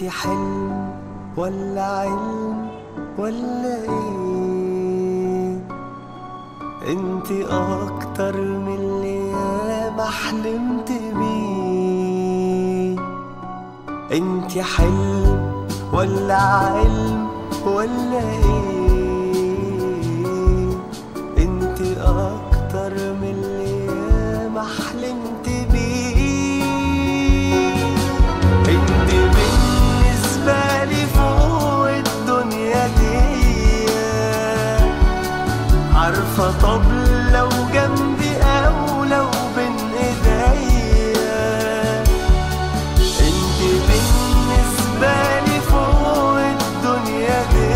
انتي حلم ولا علم ولا ايه؟ انتي اكتر من اللي ياما حلمت بيه. انتي حلم ولا علم ولا ايه؟ انتي اكتر من اللي ياما حلمت بيه. انتي بالنسبة لي فوق الدنيا دي، عارفة طب لو جنبي او لو بين ايديا. انتي بالنسبة لي فوق الدنيا دي،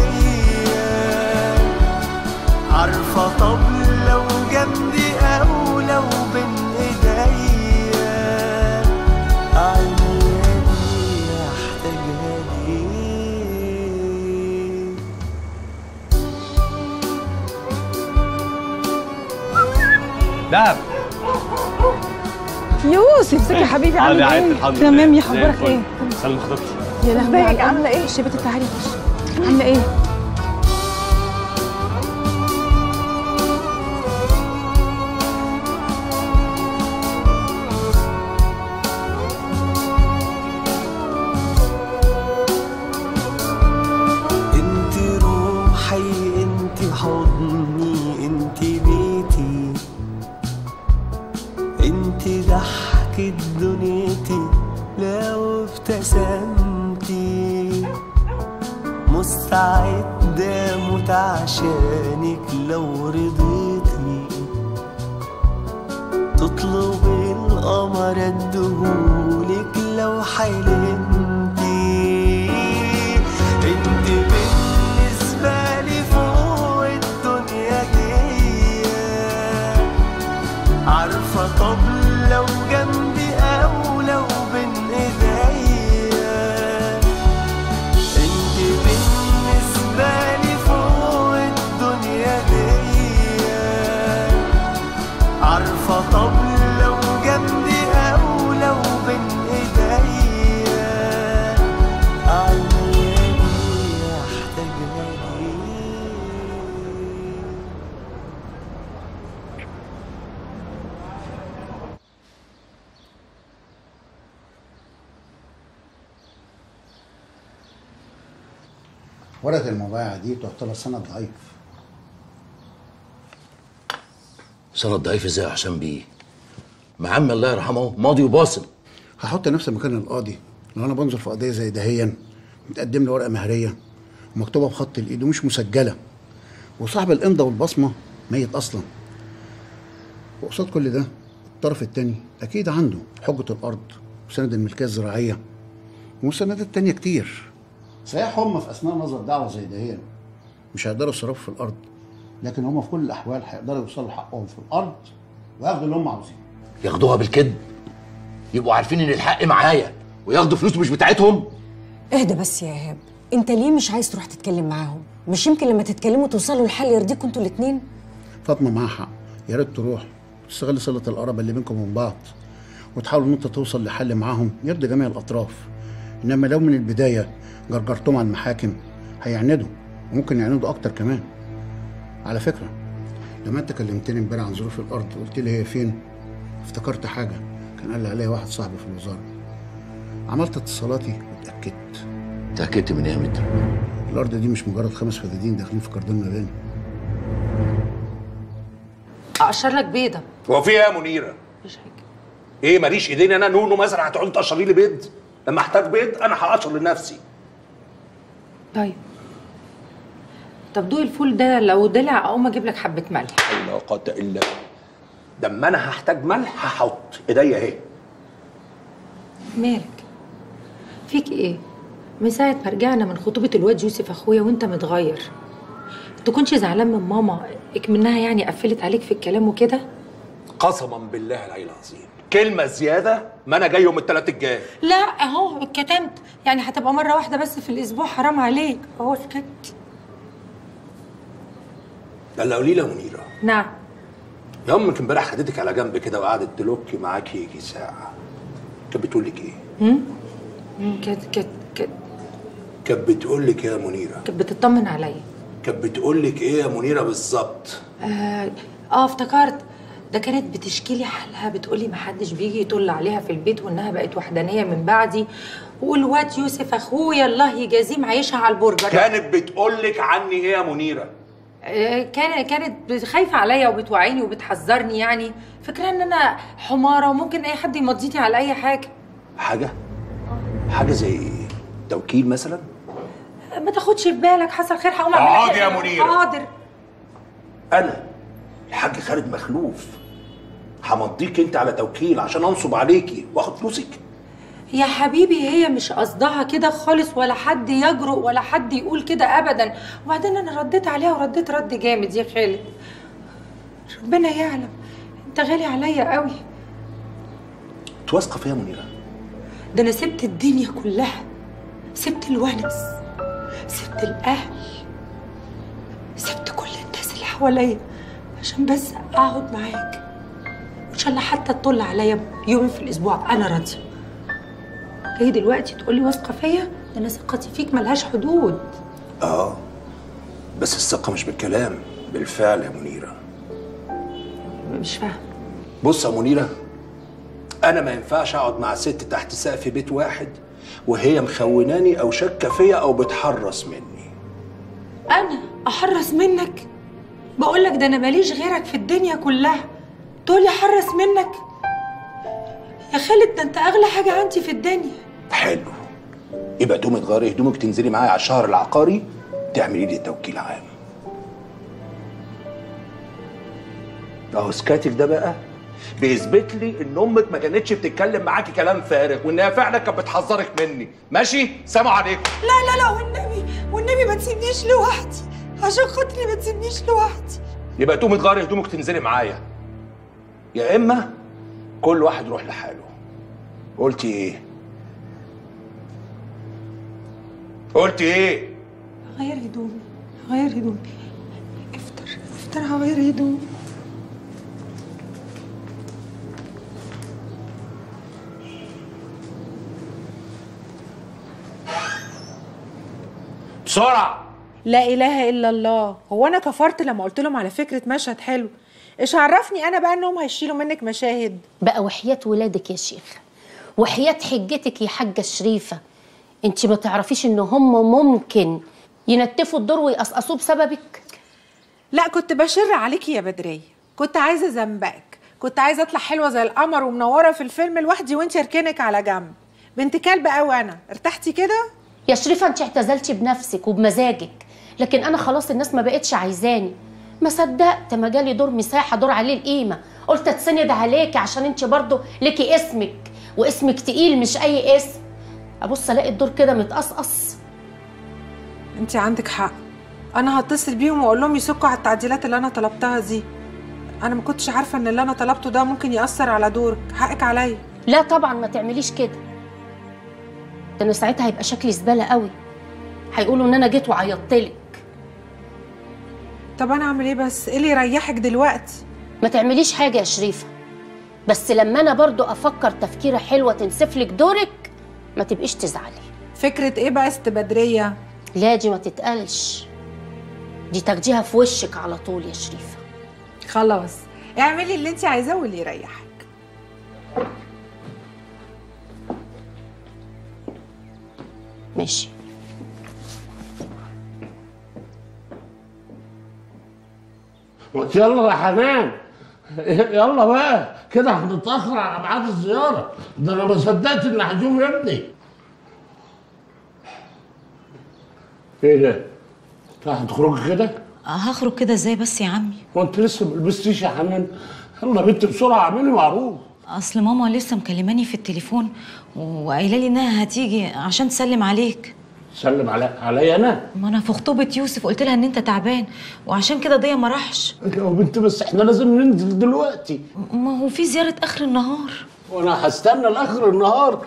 عارفة طب لو جنبي او لو بين ايديا. عينيا دي احتاجها ليه؟ دهب يوسف، ازيك يا حبيبي؟ عامل ايه؟ تمام يا اخبارك ايه؟ سلم خطيبتي. يا لهوي، ازيك؟ عامله ايه؟ شبت تعالي خش. عامله ايه؟ انتي روحي، انتي حضني، انتي بيتي، انتي ضحكة دنيتي لو ابتسمتي. مستعد اموت عشانك لو رضيتي. تطلبي القمر ادهولك لو حلمتي. انتي بالنسبة لي فوق الدنيا دي، عارفة طب لو جنبي او لو بين ايديا. انتي بالنسبة لي فوق الدنيا دي، عارفة طب لو جنبي او لو بين ايديا. عينيا دي احتاجها ليه؟ ورقة المبايعة دي تعتبر سند ضعيف. سند ضعيف ازاي يا حسام بيه؟ ما عمي الله يرحمه ماضي وباصم. هحط نفسي مكان القاضي لو انا بنظر في قضية زي دهيا، متقدم لي ورقة مهرية ومكتوبة بخط الايد ومش مسجلة، وصاحب الامضة والبصمة ميت اصلا. وقصاد كل ده الطرف التاني اكيد عنده حجة الارض وسند الملكية الزراعية ومستندات تانية كتير. صحيح هم في اثناء نظر دعوة زي دهيا مش هيقدروا يصرفوا في الارض، لكن هم في كل الاحوال هيقدروا يوصلوا لحقهم في الارض وياخدوا اللي هم عاوزينه. ياخدوها بالكذب، يبقوا عارفين ان الحق معايا وياخدوا فلوس مش بتاعتهم. اهدى بس يا ايهاب، انت ليه مش عايز تروح تتكلم معاهم؟ مش يمكن لما تتكلموا توصلوا لحل يرضيكم انتوا الاتنين؟ فاطمه معاها حق، يا ريت تروح تستغل صله القرابه اللي بينكم وبين بعض وتحاول ان انت توصل لحل معاهم يرضي جميع الاطراف. انما لو من البدايه جرجرتهم على المحاكم هيعندوا وممكن يعندوا اكتر كمان. على فكره لما انت كلمتني امبارح عن ظروف الارض قلت لي هي فين، افتكرت حاجه كان قال لي عليها واحد صاحبي في الوزاره. عملت اتصالاتي واتاكدت. اتاكدت من ايه يا متر؟ الارض دي مش مجرد 5 فدادين داخلين في كردون مباني. اقشر لك بيضه. هو في ايه يا منيره؟ مفيش حاجه. ايه ماليش ايدين انا نونو مثلا هتقعدي تقشري لي بيض؟ لما احتاج بيض انا هقشر لنفسي. طيب دوق الفول ده، لو دلع اقوم اجيب لك حبه ملح. لا قوه الا بالله. لما انا هحتاج ملح هحط ايديا اهي. مالك؟ فيك ايه؟ من ساعه ما رجعنا من خطوبه الواد يوسف اخويا وانت متغير. تكونش زعلان من ماما اكمنها يعني قفلت عليك في الكلام وكده؟ قسما بالله العلي العظيم كلمه زياده ما انا جاي يوم الثلاث الجاي. لا اهو اتكتمت، يعني هتبقى مره واحده بس في الاسبوع، حرام عليك. اهو سكت. يلا قولي لي يا منيره. نعم. يا امك امبارح خدتك على جنب كده وقعدت تلوكي معاكي يجي ساعه، كانت بتقول لك ايه؟ كانت كانت بتقول لك ايه يا منيره؟ كانت بتطمن عليا. كانت بتقول لك ايه يا منيره بالظبط؟ افتكرت. ده كانت بتشكي لي حالها، بتقولي محدش بيجي يطل عليها في البيت وانها بقت وحدانيه من بعدي، والواد يوسف اخويا الله يجازيه معيشها على البرجر. كانت بتقول لك عني ايه يا منيره؟ كانت خايفه عليا وبتوعيني وبتحذرني، يعني فاكره ان انا حماره وممكن اي حد يمضيني على اي حاجه. حاجه زي ايه؟ توكيل مثلا؟ ما تاخدش في بالك، حصل خير هقوم اعمل اقعدي يا منيره. حاضر. انا الحاج خالد مخلوف همضيك انت على توكيل عشان انصب عليكي واخد فلوسك؟ يا حبيبي هي مش قصدها كده خالص، ولا حد يجرؤ ولا حد يقول كده ابدا. وبعدين انا رديت عليها ورديت رد جامد يا خالد. ربنا يعلم انت غالي عليا قوي. انت واثقه فيا منيره؟ ده انا سبت الدنيا كلها، سبت الونس، سبت الاهل، سبت كل الناس اللي حواليا عشان بس اقعد معاك، وان شاء الله حتى تطل عليا يوم في الاسبوع انا راضيه. جاي دلوقتي تقولي واثقه فيا؟ ده انا ثقتي فيك ملهاش حدود. بس الثقه مش بالكلام، بالفعل يا منيره. مش فاهم. بص يا منيره، انا ما ينفعش اقعد مع ست تحت سقف بيت واحد وهي مخوناني او شاكه فيا او بتحرص مني. انا احرص منك؟ بقول لك ده انا ماليش غيرك في الدنيا كلها، تقولي احرص منك؟ يا خالد ده انت اغلى حاجه عندي في الدنيا. حلو، يبقى تقومي تغيري هدومك تنزلي معايا على الشهر العقاري تعملي لي توكيل عام. اهو سكاتك ده بقى بيثبت لي ان امك ما كانتش بتتكلم معاكي كلام فارغ، وانها فعلا كانت بتحذرك مني. ماشي؟ سلام عليكم. لا لا لا، والنبي ما تسيبنيش لوحدي، عشان خاطري ما تسيبنيش لوحدي. يبقى تقومي تغيري هدومك تنزلي معايا، يا اما كل واحد يروح لحاله. قلتي ايه؟ قلتي ايه؟ غير هدومي، غير هدومي. افطر هغير هدومي. بسرعة. لا اله الا الله، هو انا كفرت لما قلت لهم على فكره مشهد حلو؟ ايش عرفني انا بقى انهم هيشيلوا منك مشاهد؟ بقى وحياة ولادك يا شيخ، وحياة حجتك يا حاجه شريفه، انت ما تعرفيش ان هم ممكن ينتفوا الدور ويقصقصوه بسببك؟ لا كنت بشر عليكي يا بدريه، كنت عايزه زنبقك، كنت عايزه اطلع حلوه زي القمر ومنوره في الفيلم لوحدي وانت اركنك على جنب. بنت كلب قوي. انا ارتحتي كده يا شريفه؟ انت اعتزلتي بنفسك وبمزاجك، لكن انا خلاص الناس ما بقتش عايزاني. ما صدقت ما جالي دور مساحه، دور عليه القيمه، قلت اتسند عليكي عشان انت برضو ليكي اسمك، واسمك تقيل مش اي اسم. ابص الاقي الدور كده متقصقص. انت عندك حق، انا هتصل بيهم واقول لهم يسكوا على التعديلات اللي انا طلبتها دي. انا ما كنتش عارفه ان اللي انا طلبته ده ممكن ياثر على دورك، حقك عليا. لا طبعا ما تعمليش كده، ده انا ساعتها هيبقى شكلي زباله قوي، هيقولوا ان انا جيت وعيطتلك. طب انا اعمل ايه بس؟ ايه اللي يريحك دلوقتي؟ ما تعمليش حاجه يا شريفه، بس لما انا برضو افكر تفكيره حلوه تنسفلك دورك ما تبقيش تزعلي. فكره ايه بقى است بدريه؟ لا دي ما تتقالش، دي تاخديها في وشك على طول يا شريفه. خلاص اعملي اللي انت عايزاه واللي يريحك. ماشي. يلا يا حنان، يلا بقى كده هنتأخر على ميعاد الزيارة. ده أنا ما صدقت إني هشوف ابني. إيه ده؟ أنت هتخرجي كده؟ هخرج كده ازاي بس يا عمي؟ وأنت لسه ما لبستيش يا حنان؟ يلا يا بنت بسرعة اعملي معروف. اصل ماما لسه مكلماني في التليفون وقايله لي انها هتيجي عشان تسلم عليك. سلم عليا انا؟ ما انا في خطوبه يوسف قلت لها ان انت تعبان وعشان كده ضيا ما راحش. يا بنت بس احنا لازم ننزل دلوقتي. ما هو في زياره اخر النهار. وانا هستنى لاخر النهار؟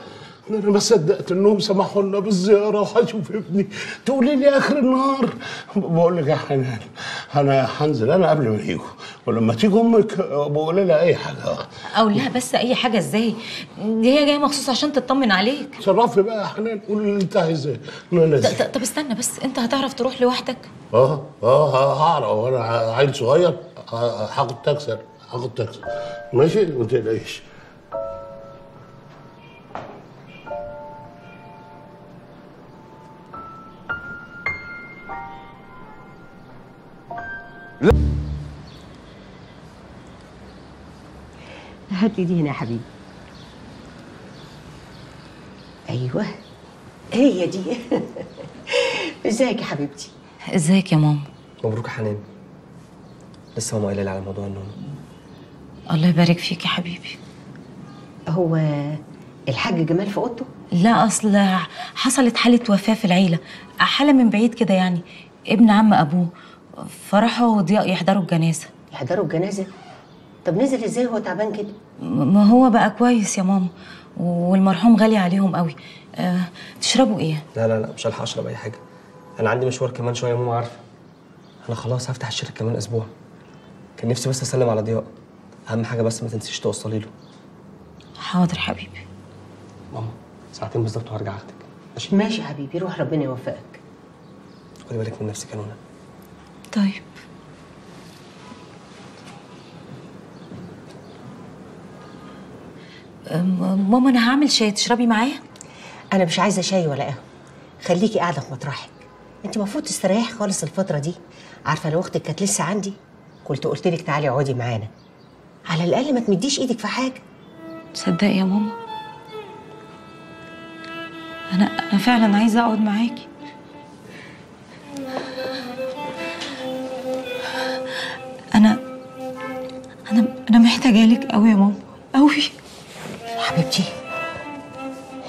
انا ما صدقت انهم سمحوا لنا بالزياره وهشوف ابني، تقولي لي اخر النهار؟ بقول لك يا حنان انا هنزل انا قبل ما يجوا، ولما تيجي امك بقول لها اي حاجه. اقول لها بس اي حاجه ازاي؟ دي هي جايه مخصوص عشان تطمن عليك. تصرفي بقى يا حنان، قولي اللي انت عايزاه. طب استنى بس، انت هتعرف تروح لوحدك؟ هعرف، وانا عيل صغير هاخد تاكسي. ماشي ما تقلقيش. هات ايدي هنا يا حبيبي. ايوه هي دي. ازيك يا حبيبتي؟ ازيك يا ماما؟ مبروك يا حنان. لسه ماما قايله لي على موضوع النوم. الله يبارك فيك يا حبيبي. هو الحاج جمال في اوضته؟ لا، اصل حصلت حاله وفاه في العيله، حاله من بعيد كده يعني، ابن عم ابوه، فراحوا ضياء يحضروا الجنازه. يحضروا الجنازه؟ طب نزل ازاي هو تعبان كده؟ ما هو بقى كويس يا ماما، والمرحوم غالي عليهم قوي. تشربوا ايه؟ لا مش هلحق اشرب اي حاجه، انا عندي مشوار كمان شويه يا ماما عارفه. انا خلاص هفتح الشركه كمان اسبوع. كان نفسي بس اسلم على ضياء، اهم حاجه بس ما تنسيش توصلي له. حاضر حبيبي. ماما ساعتين بالظبط وهرجع اخدك. ماشي يا حبيبي، روح ربنا يوفقك. خدي بالك من نفسك يا نونا. طيب. ماما انا هعمل شاي، تشربي معايا؟ انا مش عايزه شاي ولا قهوه، خليكي قاعده في مطرحك. انت المفروض تستريحي خالص الفتره دي. عارفه لو اختك كانت لسه عندي كنت قلت لك تعالي اقعدي معانا، على الاقل ما تمديش ايدك في حاجه. تصدقي يا ماما انا فعلا عايزه اقعد معاكي. انا محتاجه لك قوي يا ماما، قوي. حبيبتي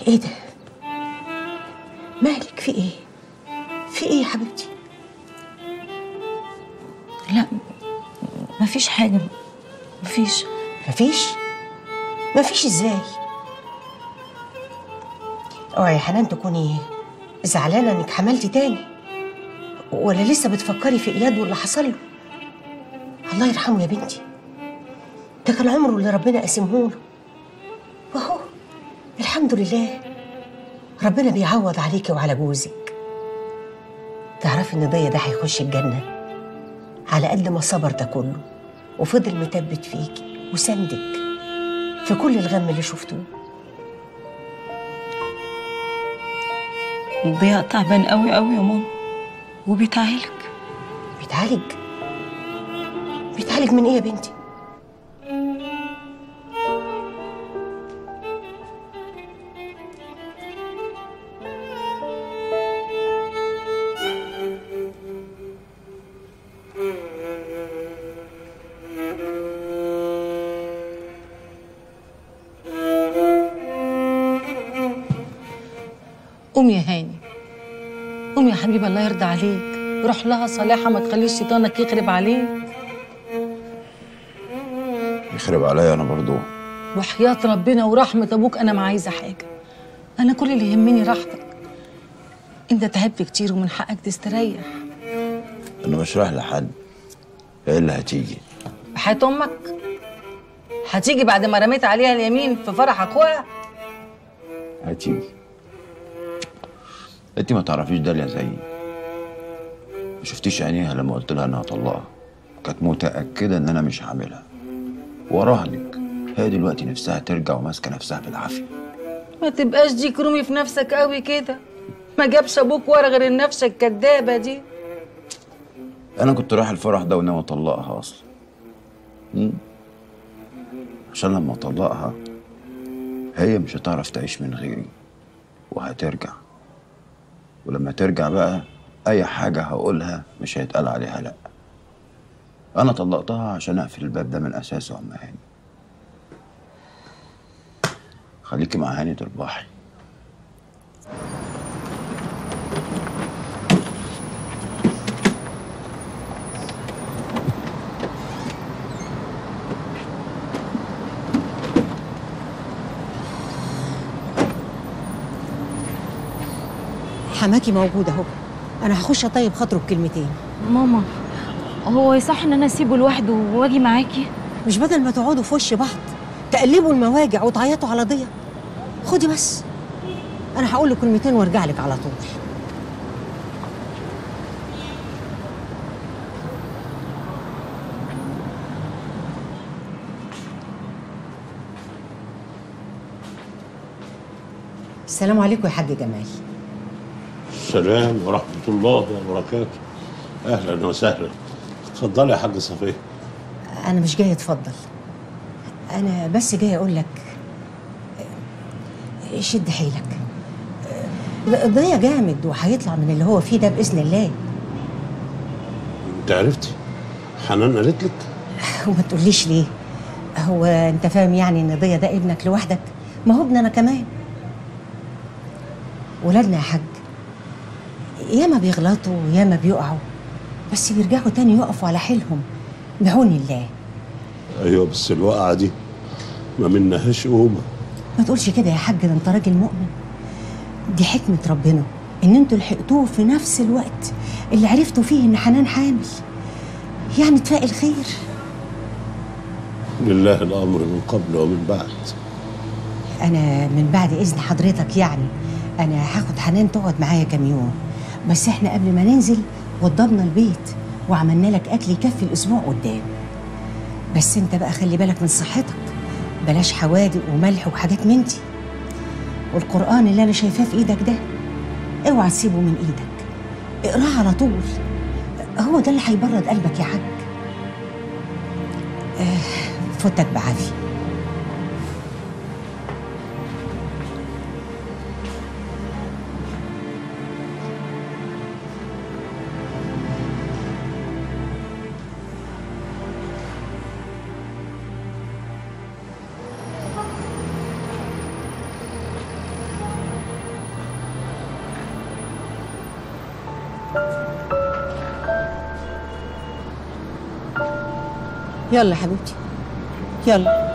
ايه ده؟ مالك؟ في ايه؟ في ايه يا حبيبتي؟ لا مفيش حاجه. مفيش ازاي؟ اوعي يا حنان تكوني زعلانه انك حملتي تاني، ولا لسه بتفكري في اياد واللي حصل له؟ الله يرحمه يا بنتي، ده كان عمره اللي ربنا قسمهوله، وهو الحمد لله ربنا بيعوض عليكي وعلى جوزك. تعرفي ان ضيا ده هيخش الجنه على قد ما صبر ده كله وفضل مثبت فيكي وسندك في كل الغم اللي شفتوه. ضياء تعبان قوي قوي يا ماما، وبيتعالج. بيتعالج من ايه يا بنتي؟ قوم يا هاني، قوم يا حبيبي، الله يرضى عليك، روح لها صالحة، ما تخليش شيطانك يخرب عليك. يخرب عليا انا برضو؟ وحياة ربنا ورحمة ابوك انا ما عايزة حاجة، انا كل اللي يهمني راحتك. انت تعبت كتير ومن حقك تستريح. انا مش رايح لحد، ايه اللي هتيجي؟ حياة امك هتيجي بعد ما رميت عليها اليمين في فرح اخوها؟ هتيجي. انت ما تعرفيش داليا زيي، ما شفتيش عينيها لما قلت لها انها هطلقها، كانت متاكده ان انا مش هعملها، وراهنك هي دلوقتي نفسها ترجع وماسكه نفسها بالعافيه. ما تبقاش ديك رومي في نفسك قوي كده، ما جابش ابوك ورا غير النفس الكدابه دي. انا كنت رايح الفرح ده وناوي اطلقها اصلا، عشان لما اطلقها هي مش هتعرف تعيش من غيري وهترجع، ولما ترجع بقى اي حاجه هقولها مش هيتقال عليها لا. انا طلقتها عشان اقفل الباب ده من اساسه يا ام هاني. خليكي مع هاني تربحي. حماكي موجود اهو، انا هخش اطيب خاطره بكلمتين. ماما هو يصح ان انا اسيبه لوحده واجي معاكي؟ مش بدل ما تقعدوا في وش بعض تقلبوا المواجع وتعيطوا على ضيا. خدي بس، انا هقول له كلمتين وارجع لك على طول. السلام عليكم يا حاج جمال. السلام ورحمة الله وبركاته. أهلا وسهلا. اتفضلي يا حاجة صفية. أنا مش جاية أتفضل، أنا بس جاية أقول لك شد حيلك. ضيا جامد وهيطلع من اللي هو فيه ده بإذن الله. أنت عرفتي؟ حنان قالت لك؟ وما تقوليش ليه؟ هو أنت فاهم يعني إن ضيا ده ابنك لوحدك؟ ما هو ابننا كمان. ولادنا يا حاج ياما بيغلطوا وياما بيقعوا، بس بيرجعوا تاني يقفوا على حيلهم بعون الله. أيوه بس الوقعة دي ما منهاش قومة. ما تقولش كده يا حاج، ده انت راجل مؤمن. دي حكمة ربنا ان انتوا لحقتوه في نفس الوقت اللي عرفتوا فيه ان حنان حامل، يعني تفائل خير. لله الأمر من قبل ومن بعد. أنا من بعد إذن حضرتك يعني أنا هاخد حنان تقعد معايا كام يوم، بس إحنا قبل ما ننزل وضبنا البيت وعملنا لك أكل يكفي الأسبوع قدام. بس أنت بقى خلي بالك من صحتك، بلاش حوادق وملح وحاجات من دي. والقرآن اللي أنا شايفاه في إيدك ده اوعى تسيبه من إيدك، اقراه على طول، هو ده اللي هيبرد قلبك يا حاج. فوتك بعافية. يلا حبيبتي يلا.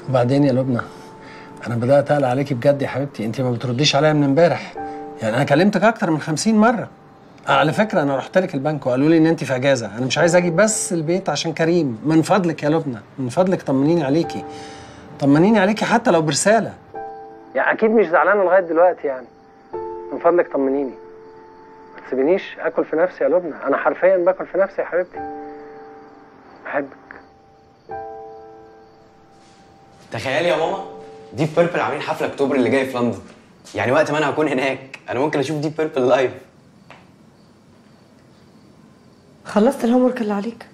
وبعدين يا لبنى، انا بدات اقلق عليكي بجد يا حبيبتي. انت ما بترديش عليا من امبارح، يعني انا كلمتك اكتر من 50 مره. على فكره انا رحت لك البنك وقالوا لي ان انت في اجازه، انا مش عايز اجي بس البيت عشان كريم. من فضلك يا لبنى، من فضلك طمنيني عليكي، طمنيني عليكي حتى لو برساله. يعني اكيد مش زعلانه لغايه دلوقتي يعني. من فضلك طمنيني، ما تسيبينيش اكل في نفسي يا لبنى، انا حرفيا باكل في نفسي يا حبيبتي. بحبك. تخيلي يا ماما، ديب بيربل عاملين حفله اكتوبر اللي جاي في لندن، يعني وقت ما انا هكون هناك انا ممكن اشوف ديب بيربل لايف. خلصت الهوم ورك اللي عليك؟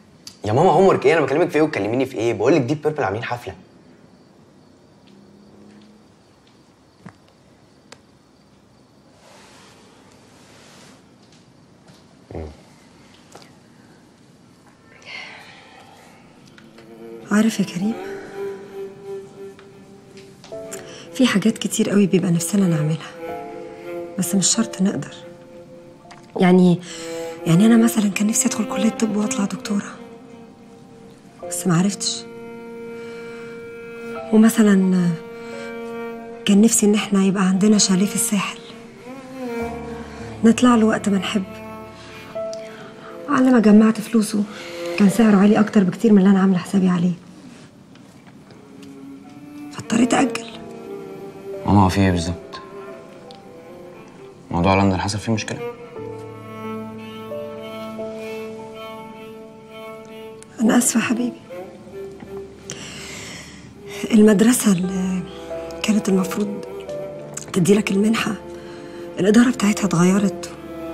يا ماما هوم ورك ايه؟ انا بكلمك في ايه وتكلميني في ايه؟ بقول لك ديب بيربل عاملين حفله. عارف يا كريم، في حاجات كتير قوي بيبقى نفسنا نعملها بس مش شرط نقدر. يعني انا مثلا كان نفسي ادخل كليه طب واطلع دكتوره بس ما عرفتش. ومثلا كان نفسي ان احنا يبقى عندنا شاليه في الساحل نطلع له وقت ما نحب. على ما جمعت فلوسه كان سعره عالي اكتر بكتير من اللي انا عامله حسابي عليه، فاضطريت اجل. ماما هو في ايه بالظبط؟ موضوع لندن حصل فيه مشكله؟ انا اسفه حبيبي. المدرسه اللي كانت المفروض تديلك المنحه الاداره بتاعتها اتغيرت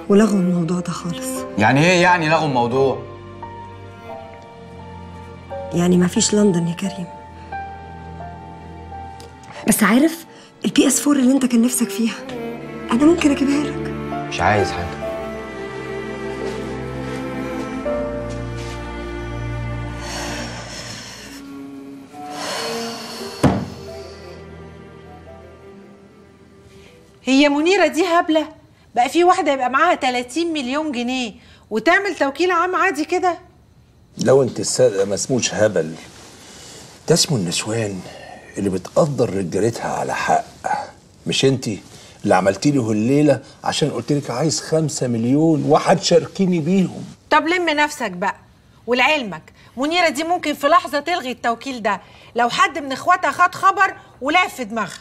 ولغوا الموضوع ده خالص. يعني ايه يعني لغوا الموضوع؟ يعني ما فيش لندن يا كريم. بس عارف الPS4 اللي انت كان نفسك فيها انا ممكن اجيبها لك. مش عايز حاجه. هي منيرة دي هبلة؟ بقى في واحدة يبقى معاها 30 مليون جنيه وتعمل توكيل عام عادي كده؟ لو انت السادة ما اسموش هبل، ده اسمه النسوان اللي بتقدر رجالتها على حق. مش انت اللي عملتي له الليله عشان قلت لك عايز 5 مليون وهتشاركيني بيهم. طب لم نفسك بقى. ولعلمك منيرة دي ممكن في لحظة تلغي التوكيل ده لو حد من اخواتها خد خبر ولعب في دماغها.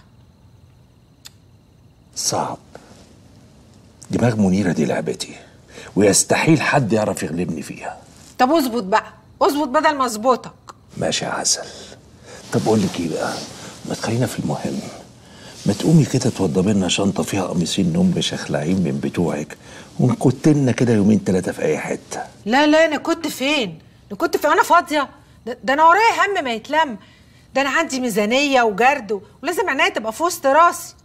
صعب. دماغ منيرة دي لعبتي ويستحيل حد يعرف يغلبني فيها. طب اظبط بقى، اظبط بدل ما اظبطك. ماشي يا عسل. طب اقول لك ايه بقى، ما تخلينا في المهم. ما تقومي كده توضبي لنا شنطه فيها قميصين نوم بشخلعين من بتوعك ونكت لنا كده يومين 3 في اي حته. لا انا كنت فين؟ انا فاضيه؟ ده انا ورايا هم ما يتلم. ده انا عندي ميزانيه وجرد ولازم عناية تبقى في وسط راسي.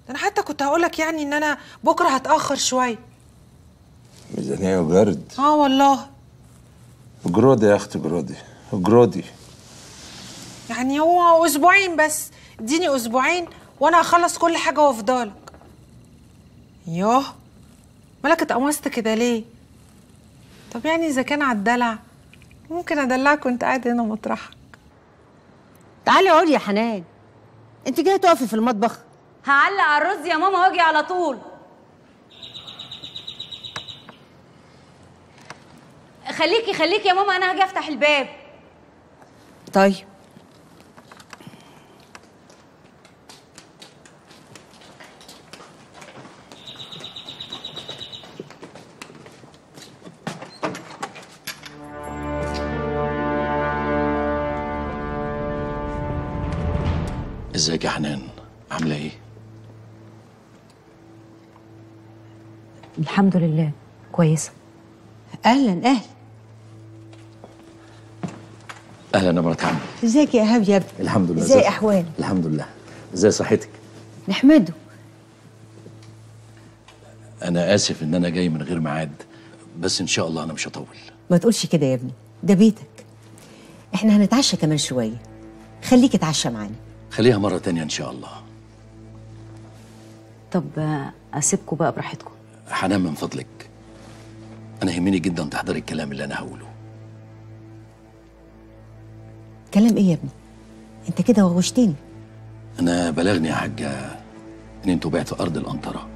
ده انا حتى كنت هقولك يعني ان انا بكره هتاخر شويه. ميزانيه وجرد؟ والله. جرودي يا اختي، جرودي. يعني هو اسبوعين بس، اديني اسبوعين وانا هخلص كل حاجه وافضلك. يوه مالك اتقمصت كده ليه؟ طب يعني اذا كان على الدلع ممكن ادلعك وانت قاعد هنا مطرحك. تعالي اقعدي يا حنان. انت جايه تقفي في المطبخ؟ هعلق على الرز يا ماما واجي على طول. خليكي يا ماما، انا هاجي افتح الباب. طيب. ازيك يا حنان؟ عامله ايه؟ الحمد لله كويسه. اهلا. اهلا يا مرات عمي. ازيك يا ايهاب يا ابني؟ الحمد لله. ازاي احوالك؟ الحمد لله. ازاي صحتك؟ نحمده. انا اسف ان انا جاي من غير ميعاد، بس ان شاء الله انا مش هطول. ما تقولش كده يا ابني، ده بيتك. احنا هنتعشى كمان شويه، خليك اتعشى معانا. خليها مره تانية ان شاء الله. طب اسيبكم بقى براحتكم. حنان من فضلك، انا يهمني جدا تحضري الكلام اللي انا هقوله. كلام ايه يا ابني؟ انت كده وغشتني. انا بلغني يا حاجه ان انتوا بعتوا ارض القنطره.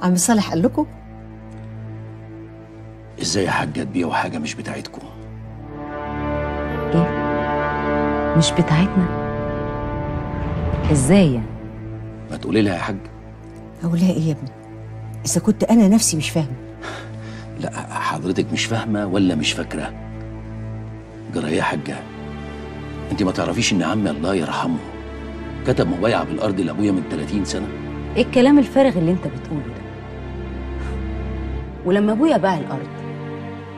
عم صالح قال لكم؟ ازاي يا حاجه تبيعوا حاجه مش بتاعتكم؟ ايه؟ مش بتاعتنا؟ ازاي يعني؟ ما تقولي لها يا حاج. اقول لها ايه يا ابني؟ اذا كنت انا نفسي مش فاهمه. لا حضرتك مش فاهمه ولا مش فاكره؟ جرى ايه يا حاجه؟ انت ما تعرفيش ان عمي الله يرحمه كتب مبايعه بالارض لابويا من 30 سنه؟ ايه الكلام الفارغ اللي انت بتقوله ده؟ ولما ابويا باع الارض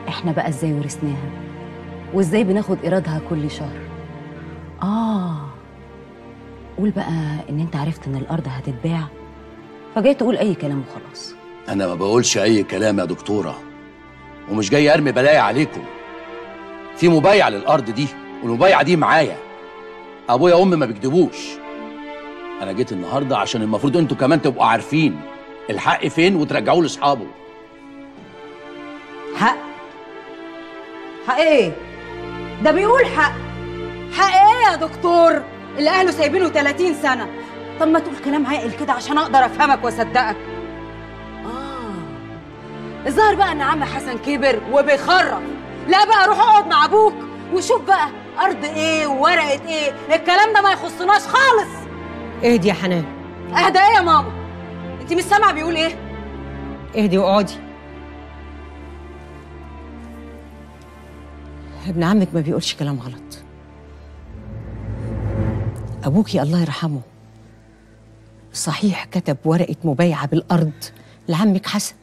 احنا بقى ازاي ورثناها؟ وازاي بناخد ايرادها كل شهر؟ قول بقى ان انت عرفت ان الارض هتتباع فجاي تقول اي كلام وخلاص. انا ما بقولش اي كلام يا دكتوره، ومش جاي ارمي بلايا عليكم. في مبايعه للارض دي والمبايعه دي معايا. ابويا وامي ما بيكذبوش. انا جيت النهارده عشان المفروض انتوا كمان تبقوا عارفين الحق فين وترجعوه لاصحابه. حق ايه؟ ده بيقول حق ايه يا دكتور؟ اللي اهله سايبينه 30 سنه. طب ما تقول كلام عاقل كده عشان اقدر افهمك واصدقك. الظاهر بقى ان عم حسن كبر وبيخرف. لا بقى روح اقعد مع ابوك وشوف بقى ارض ايه وورقه ايه. الكلام ده ما يخصناش خالص. اهدي يا حنان. اهدى ايه يا ماما؟ انت مش سامعه بيقول ايه؟ اهدي واقعدي. ابن عمك ما بيقولش كلام غلط. ابوكي الله يرحمه صحيح كتب ورقه مبايعه بالارض لعمك حسن،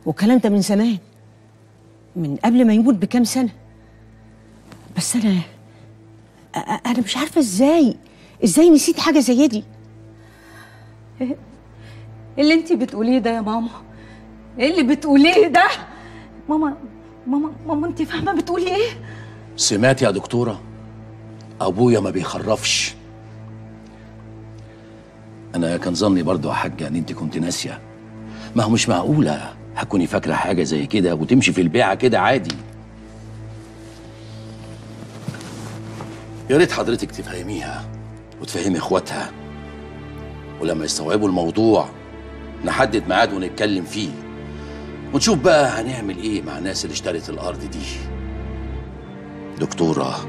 والكلام ده من زمان. من قبل ما يموت بكام سنة. بس أنا مش عارفة إزاي نسيت حاجة زي دي. إيه اللي انت بتقوليه ده يا ماما؟ ايه اللي بتقوليه ده؟ ماما انت فاهمة بتقولي ايه؟ سمعت يا دكتورة؟ أبويا ما بيخرفش. أنا كان ظني برضو يا حاجة إن أنت كنت ناسية. ما هو مش معقولة هتكوني فاكرة حاجة زي كده وتمشي في البيعة كده عادي. يا ريت حضرتك تفهميها وتفهمي إخواتها، ولما يستوعبوا الموضوع نحدد ميعاد ونتكلم فيه ونشوف بقى هنعمل إيه مع الناس اللي اشترت الأرض دي. دكتورة،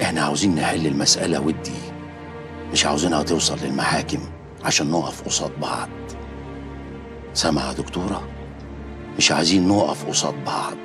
إحنا عاوزين نحل المسألة ودي، مش عاوزينها توصل للمحاكم عشان نقف قصاد بعض. سامعة يا دكتورة؟ مش عايزين نقف قصاد بعض.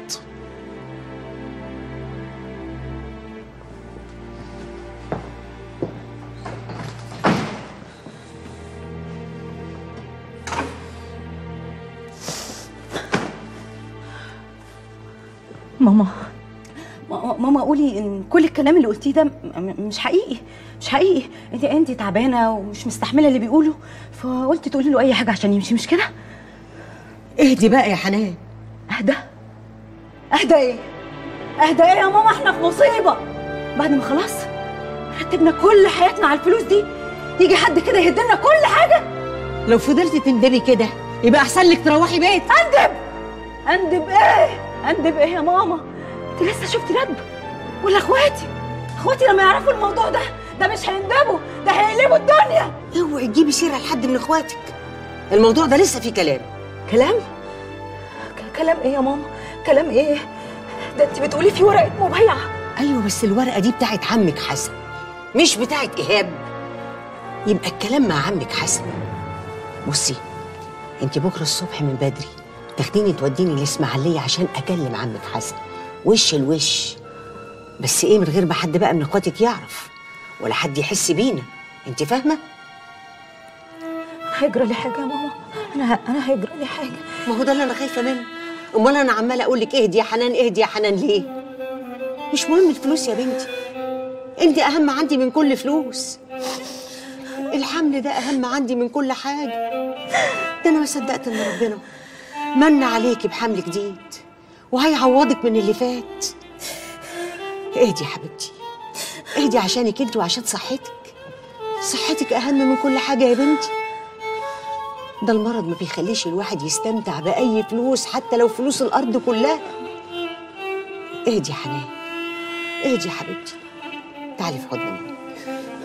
ماما قولي ان كل الكلام اللي قلتيه ده مش حقيقي. انت تعبانه ومش مستحمله اللي بيقوله، فقلت تقولي له اي حاجه عشان يمشي، مش كده؟ اهدي بقى يا حنان. اهدى ايه يا ماما؟ احنا في مصيبه بعد ما خلاص رتبنا كل حياتنا على الفلوس دي، يجي حد كده يهدلنا كل حاجه. لو فضلتي تندبي كده يبقى احسن لك تروحي بيت. اندب ايه يا ماما؟ انت لسه شفتي ندب؟ ولا اخواتي لما يعرفوا الموضوع ده مش هيندبوا، ده هيقلبوا الدنيا. اوعي تجيبي سيره لحد من اخواتك، الموضوع ده لسه فيه كلام. كلام ايه يا ماما؟ كلام ايه ده؟ انت بتقولي في ورقه مبايعه. ايوه بس الورقه دي بتاعت عمك حسن مش بتاعت ايهاب، يبقى الكلام مع عمك حسن. بصي انت بكره الصبح من بدري تاخديني توديني الاسماعيليه عشان اكلم عمك حسن وش الوش، بس ايه من غير ما حد بقى من اخواتك يعرف ولا حد يحس بينا، انت فاهمه؟ هيجرى لي حاجه يا ماما؟ انا هيجرى لي حاجه؟ ما هو ده اللي انا خايفه منه. امال انا عماله اقول لك اهدي يا حنان اهدي يا حنان ليه؟ مش مهم الفلوس يا بنتي، انت اهم عندي من كل فلوس. الحمل ده اهم عندي من كل حاجه. ده انا ما صدقت ان ربنا من عليكي بحمل جديد وهيعوضك من اللي فات. اهدي يا حبيبتي، اهدي عشانك انت وعشان صحتك اهم من كل حاجه يا بنتي. ده المرض ما بيخليش الواحد يستمتع باي فلوس حتى لو فلوس الارض كلها. اهدي يا حنان، اهدي يا حبيبتي، تعالي في حضن ماما،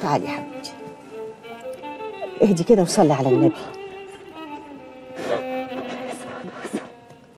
تعالي يا حبيبتي، اهدي كده وصلي على النبي.